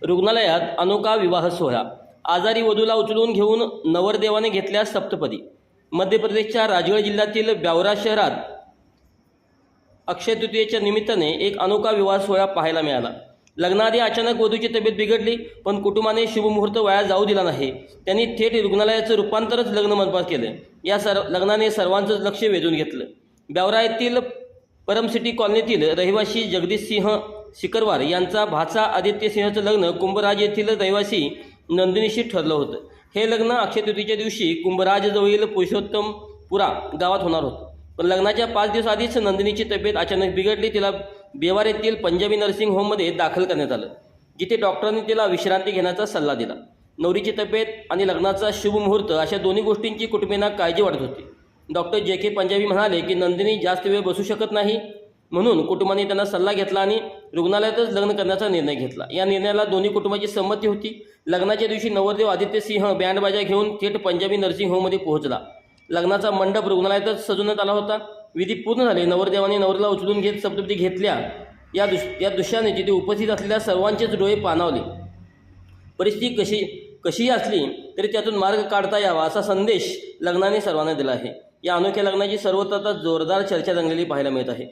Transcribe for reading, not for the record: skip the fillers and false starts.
रुग्णालयात अनोखा विवाह सोहळा। आजारी वधूला उचलून घेऊन नवरदेवाने घेतल्या सप्तपदी। मध्य प्रदेशच्या राजगड जिल्ह्यातील ब्यावरा शहरात अक्षय तृतीयेच्या निमित्ताने एक अनोखा विवाह सोहळा पाहायला मिळाला। लग्नाआधी अचानक वधूची तब्येत बिघडली, पण कुटुंबाने शुभमुहूर्त वाया जाऊ दिला नाही। त्यांनी थेट रुग्णालयाचं रूपांतरच लग्न मंडपात केलं। या लग्नाने सर्वांचंच लक्ष वेधून घेतलं। ब्यावरा येथील परम सिटी कॉलनीतील रहिवासी जगदीश सिंह सिकरवार यांचा भाचा आदित्य सिंहचं लग्न कुंभराज येथील रहिवासी नंदिनीशी ठरलं होतं। हे लग्न अक्षय तृतीयेच्या दिवशी कुंभराजजवळील पुरुषोत्तमपुरा गावात होणार होतं, पण लग्नाच्या 5 दिवस आधीच नंदिनीची तब्येत अचानक बिघडली। तिला बेवार येथील पंजाबी नर्सिंग होममध्ये दाखल करण्यात आलं, जिथे डॉक्टरांनी तिला विश्रांती घेण्याचा सल्ला दिला। नवरीची तब्येत आणि लग्नाचा शुभ मुहूर्त अशा दोन्ही गोष्टींची कुटुंबियांना काळजी वाटत होती। Doctor JK. पंजाबी म्हणाले की नंदिनी जास्त वेळ बसू शकत नाही, म्हणून कुटुंबाने त्यांना सल्ला घेतला आणि रुग्णालयातच लग्न करण्याचा निर्णय घेतला। या निर्णयाला दोन्ही कुटुंबाची संमती होती। लग्नाच्या दिवशी नवरदेव आदित्य सिंह बँडबाजा घेऊन थेट पंजाबी नर्सिंग होममध्ये पोहोचला। लग्नाचा मंडप रुग्णालयातच सजवण्यात आला होता। विधी पूर्ण झाले। नवरदेवाने नवरीला उचलून घेत सप्तपदी घेतल्या। या दृश्याने तिथे उपस्थित असलेल्या सर्वांचेच डोळे पाणावले। परिस्थिती कशीही असली तरी त्यातून मार्ग काढता यावा असा संदेश लग्नाने सर्वांना दिला आहे। या अनोख्या लग्नाची सर्वत्र जोरदार चर्चा रंगलेली पाहायला मिळत आहे।